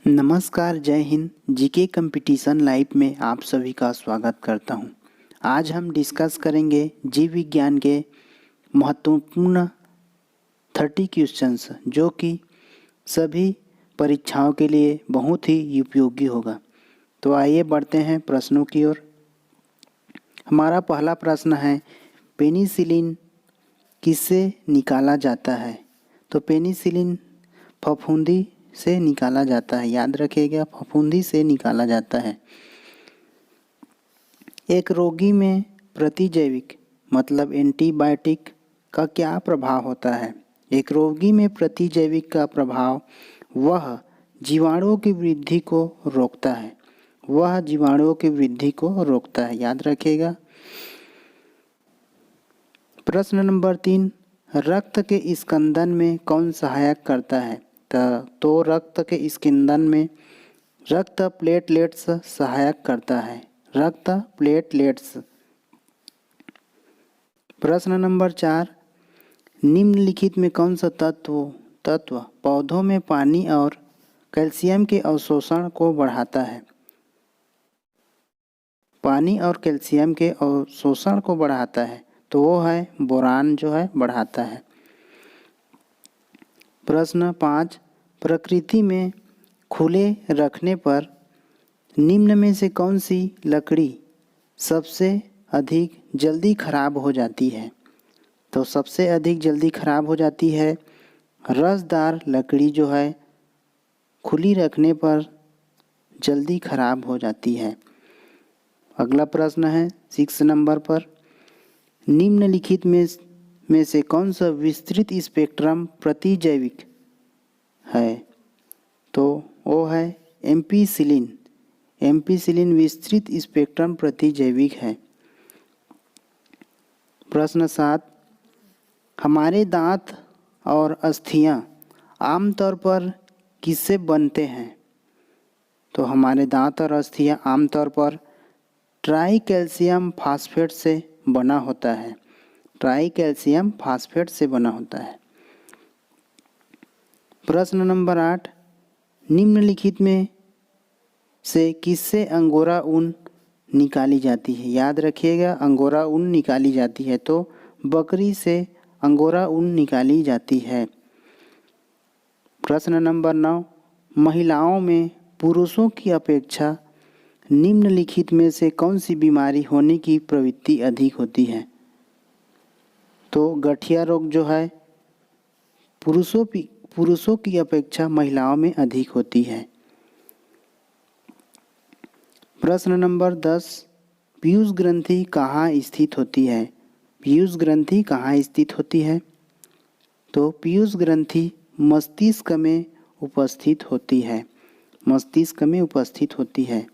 नमस्कार, जय Hind. GK competition live में आप सभी का स्वागत करता हूं। आज हम डिस्कस करेंगे जीव विज्ञान के महत्वपूर्ण 30 क्वेश्चंस जो कि सभी परीक्षाओं के लिए बहुत ही उपयोगी होगा। तो आइए बढ़ते हैं प्रश्नों की ओर। हमारा पहला प्रश्न है, पेनिसिलिन किससे निकाला जाता है? तो पेनिसिलिन फफूंदी से निकाला जाता है। याद रखिएगा, फफूंदी से निकाला जाता है। एक रोगी में प्रतिजैविक मतलब एंटीबायोटिक का क्या प्रभाव होता है? एक रोगी में प्रतिजैविक का प्रभाव वह जीवाणुओं की वृद्धि को रोकता है। वह जीवाणुओं की वृद्धि को रोकता है। याद रखिएगा। प्रश्न नंबर 3, रक्त के स्कंदन में कौन सहायक करता है? तो रक्त के स्कंदन में रक्त प्लेटलेट्स सहायक करता है। रक्त प्लेटलेट्स। प्रश्न नंबर 4, निम्नलिखित में कौन सा तत्व पौधों में पानी और कैल्शियम के अवशोषण को बढ़ाता है? पानी और कैल्शियम के अवशोषण को बढ़ाता है तो वो है बोरान, जो है बढ़ाता है। प्रश्न 5, प्रकृति में खुले रखने पर निम्न में से कौन सी लकड़ी सबसे अधिक जल्दी खराब हो जाती है? तो सबसे अधिक जल्दी खराब हो जाती है रसदार लकड़ी, जो है खुली रखने पर जल्दी खराब हो जाती है। अगला प्रश्न है 6 नंबर पर, निम्नलिखित में से कौन सा विस्तृत स्पेक्ट्रम प्रतिजैविक है? तो वो है एम्पीसिलिन। एम्पीसिलिन विस्तृत स्पेक्ट्रम प्रतिजैविक है। प्रश्न 7, हमारे दांत और अस्थियां आमतौर पर किससे बनते हैं? तो हमारे दांत और अस्थियां आमतौर पर ट्राई कैल्शियम फास्फेट से बना होता है। ट्राई कैल्शियम फास्फेट से बना होता है। प्रश्न नंबर 8, निम्नलिखित में से किससे अंगोरा ऊन निकाली जाती है? याद रखिएगा, अंगोरा ऊन निकाली जाती है तो बकरी से अंगोरा ऊन निकाली जाती है। प्रश्न नंबर 9, महिलाओं में पुरुषों की अपेक्षा निम्नलिखित में से कौन सी बीमारी होने की प्रवृत्ति अधिक होती है? तो गठिया रोग जो है पुरुषों की अपेक्षा महिलाओं में अधिक होती है। प्रश्न नंबर 10, पीयूष ग्रंथि कहाँ स्थित होती है? पीयूष ग्रंथि कहाँ स्थित होती है? तो पीयूष ग्रंथि मस्तिष्क में उपस्थित होती है। मस्तिष्क में उपस्थित होती है।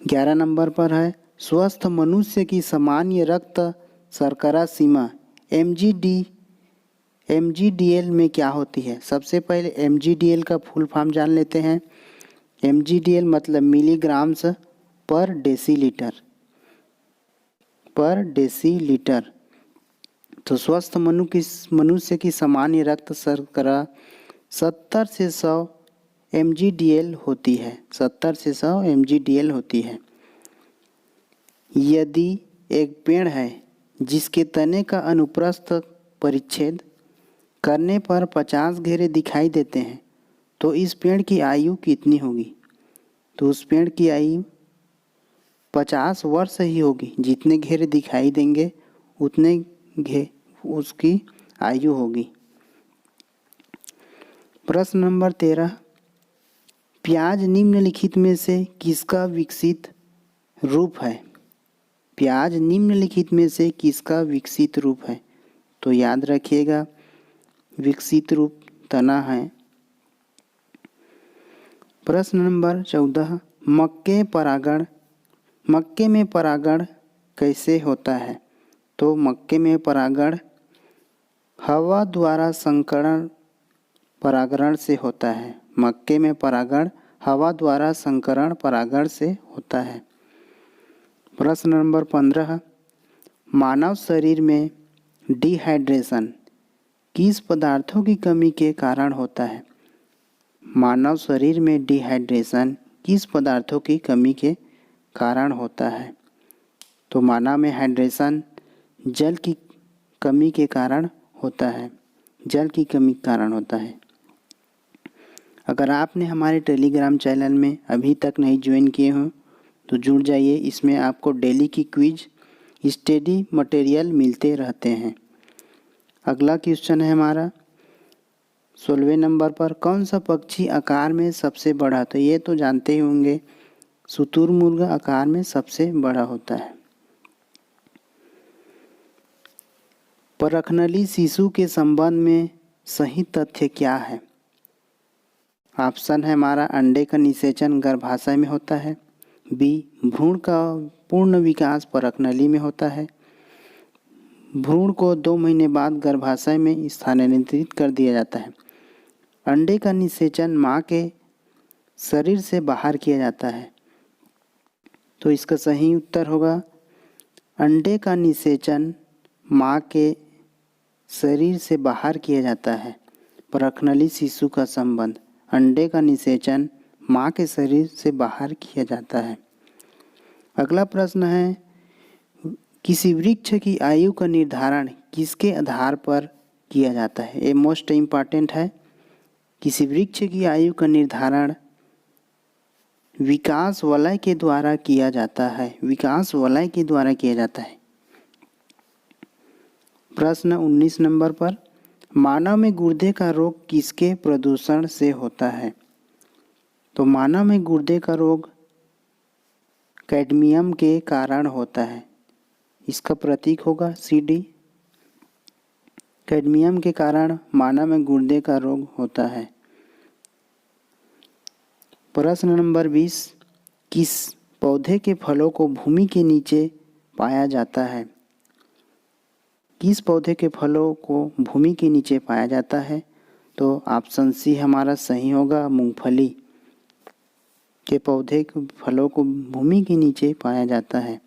11 नंबर पर है, स्वस्थ मनुष्य की सामान्य रक्त शर्करा सीमा एमजीडीएल में क्या होती है? सबसे पहले एमजीडीएल का फुल फॉर्म जान लेते हैं। एमजीडीएल मतलब मिलीग्राम्स पर डेसीलीटर। तो स्वस्थ मनुष्य की सामान्य रक्त शर्करा 70 से 100 एमजीडीएल होती है। 70 से 100 एमजीडीएल होती है। यदि एक पेड़ है जिसके तने का अनुप्रस्थ परिच्छेद करने पर 50 घेरे दिखाई देते हैं तो इस पेड़ की आयु कितनी होगी? तो उस पेड़ की आयु 50 वर्ष ही होगी। जितने घेरे दिखाई देंगे उतने उसकी आयु होगी। प्रश्न नंबर 13, प्याज निम्नलिखित में से किसका विकसित रूप है? प्याज निम्नलिखित में से किसका विकसित रूप है? तो याद रखिएगा, विकसित रूप तना है। प्रश्न नंबर 14, मक्के में परागण कैसे होता है? तो मक्के में परागण हवा द्वारा संकरण परागण से होता है। मक्के में परागण हवा द्वारा संकरण परागण से होता है। प्रश्न नंबर 15, मानव शरीर में डिहाइड्रेशन किस पदार्थों की कमी के कारण होता है? मानव शरीर में डिहाइड्रेशन किस पदार्थों की कमी के कारण होता है? तो मानव में हाइड्रेशन जल की कमी के कारण होता है। जल की कमी के कारण होता है। अगर आपने हमारे टेलीग्राम चैनल में अभी तक नहीं ज्वाइन किए हो तो जुड़ जाइए। इसमें आपको डेली की क्विज स्टडी मटेरियल मिलते रहते हैं। अगला क्वेश्चन है हमारा 16वें नंबर पर, कौन सा पक्षी आकार में सबसे बड़ा? तो ये तो जानते ही होंगे, शुतुरमुर्ग आकार में सबसे बड़ा होता है। परखनली शिशु के संबंध में सही तथ्य क्या है? ऑप्शन है हमारा, अंडे का निषेचन गर्भाशय में होता है। बी, भ्रूण का पूर्ण विकास परखनली में होता है। भ्रूण को 2 महीने बाद गर्भाशय में स्थानांतरित कर दिया जाता है। अंडे का निषेचन माँ के शरीर से बाहर किया जाता है। तो इसका सही उत्तर होगा अंडे का निषेचन माँ के शरीर से बाहर किया जाता है। परखनली शिशु का संबंध, अंडे का निषेचन माँ के शरीर से बाहर किया जाता है। अगला प्रश्न है, किसी वृक्ष की आयु का निर्धारण किसके आधार पर किया जाता है? ये मोस्ट इम्पॉर्टेंट है। किसी वृक्ष की आयु का निर्धारण विकास वलय के द्वारा किया जाता है। विकास वलय के द्वारा किया जाता है। प्रश्न 19 नंबर पर, मानव में गुर्दे का रोग किसके प्रदूषण से होता है? तो मानव में गुर्दे का रोग कैडमियम के कारण होता है। इसका प्रतीक होगा CD। कैडमियम के कारण मानव में गुर्दे का रोग होता है। प्रश्न नंबर 20, किस पौधे के फलों को भूमि के नीचे पाया जाता है? किस पौधे के फलों को भूमि के नीचे पाया जाता है? तो ऑप्शन सी हमारा सही होगा, मूंगफली के पौधे के फलों को भूमि के नीचे पाया जाता है।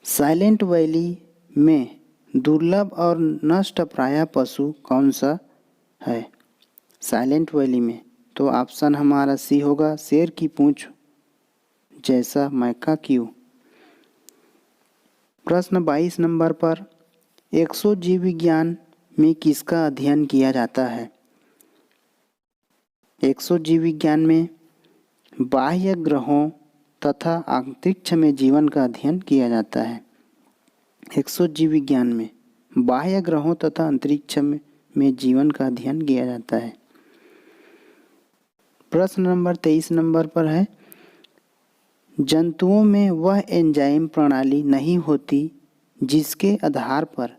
साइलेंट वैली में दुर्लभ और नष्ट प्राय पशु कौन सा है? साइलेंट वैली में तो ऑप्शन हमारा सी होगा, शेर की पूंछ जैसा मैकाक्यू। प्रश्न 22 नंबर पर, एक्सोजीव विज्ञान में किसका अध्ययन किया जाता है? एक्सोजीव विज्ञान में बाह्य ग्रहों तथा अंतरिक्ष में जीवन का अध्ययन किया जाता है। एक्सोजीव विज्ञान में बाह्य ग्रहों तथा अंतरिक्ष में जीवन का अध्ययन किया जाता है। प्रश्न नंबर 23 नंबर पर है, जंतुओं में वह एंजाइम प्रणाली नहीं होती जिसके आधार पर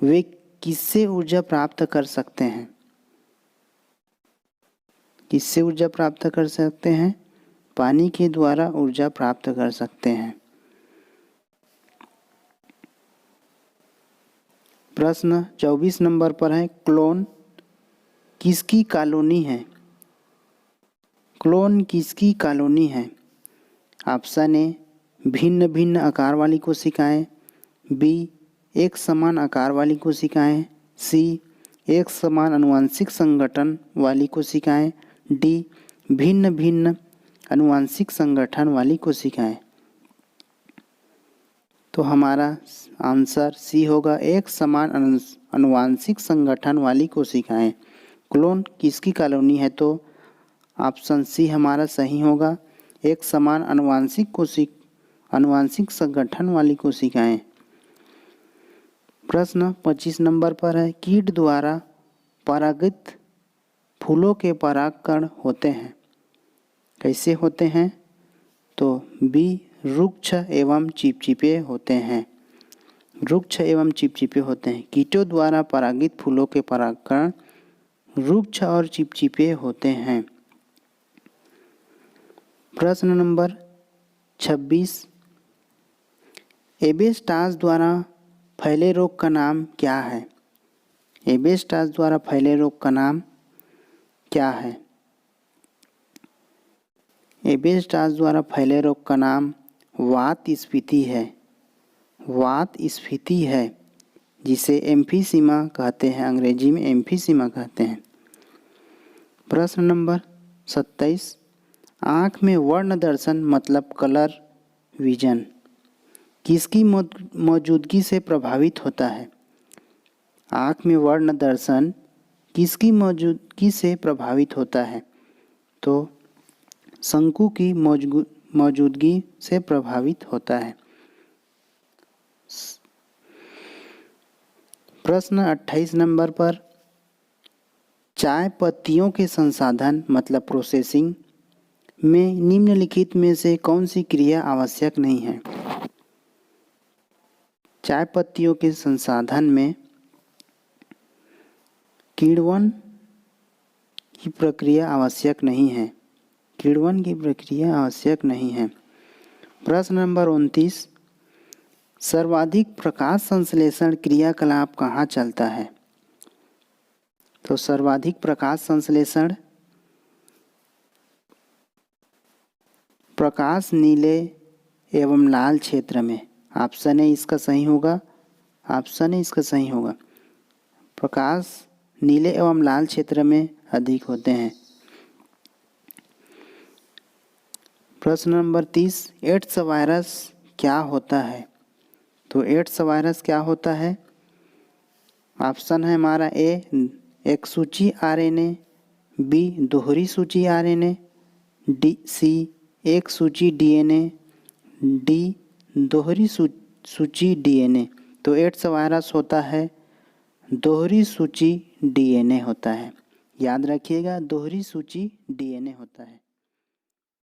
वे किससे ऊर्जा प्राप्त कर सकते हैं? किससे ऊर्जा प्राप्त कर सकते हैं? पानी के द्वारा ऊर्जा प्राप्त कर सकते हैं। प्रश्न 24 नंबर पर है, क्लोन किसकी कॉलोनी है? क्लोन किसकी कॉलोनी है? ऑप्शन ए, भिन्न भिन्न आकार वाली कोशिकाएं। बी, एक समान आकार वाली कोशिकाएं। सी, एक समान आनुवंशिक संगठन वाली कोशिकाएं। डी, भिन्न भिन्न आनुवंशिक संगठन वाली कोशिकाएं। तो हमारा आंसर सी होगा, एक समान आनुवंशिक संगठन वाली कोशिकाएं। क्लोन किसकी कॉलोनी है? तो ऑप्शन सी हमारा सही होगा, एक समान आनुवंशिक संगठन वाली कोशिकाएं। प्रश्न 25 नंबर पर है, कीट द्वारा परागित फूलों के परागकण होते हैं, कैसे होते हैं? तो बी, रुक्ष एवं चिपचिपे होते हैं। रुक्ष एवं चिपचिपे होते हैं। कीटों द्वारा परागित फूलों के परागकण रुक्ष और चिपचिपे होते हैं। प्रश्न नंबर 26, एबेस्टास द्वारा फैले रोग का नाम क्या है? एबेस्टास द्वारा फैले रोग का नाम क्या है? एबेस्टास द्वारा फैले रोग का नाम वात स्फीति है। वात स्फीति है, जिसे एम्फीसीमा कहते हैं, अंग्रेजी में एम्फीसीमा कहते हैं। प्रश्न नंबर 27, आँख में वर्ण दर्शन मतलब कलर विजन किसकी मौजूदगी से प्रभावित होता है? आँख में वर्ण दर्शन किसकी मौजूदगी से प्रभावित होता है? तो शंकु की मौजूदगी से प्रभावित होता है। प्रश्न 28 नंबर पर, चाय पत्तियों के संसाधन मतलब प्रोसेसिंग में निम्नलिखित में से कौन सी क्रिया आवश्यक नहीं है? चाय पत्तियों के संसाधन में किण्वन की प्रक्रिया आवश्यक नहीं है। किण्वन की प्रक्रिया आवश्यक नहीं है। प्रश्न नंबर 29, सर्वाधिक प्रकाश संश्लेषण क्रियाकलाप कहाँ चलता है? तो सर्वाधिक प्रकाश संश्लेषण प्रकाश नीले एवं लाल क्षेत्र में। ऑप्शन ए इसका सही होगा। ऑप्शन ए इसका सही होगा। प्रकाश नीले एवं लाल क्षेत्र में अधिक होते हैं। प्रश्न नंबर 30, एड्स वायरस क्या होता है? तो एड्स वायरस क्या होता है? ऑप्शन है हमारा ए एक सूची आरएनए, बी दोहरी सूची आरएनए, सी एक सूची डीएनए, डी दोहरी सूची डीएनए। तो एड्स वायरस होता है दोहरी सूची डीएनए होता है। याद रखिएगा, दोहरी सूची डीएनए होता है।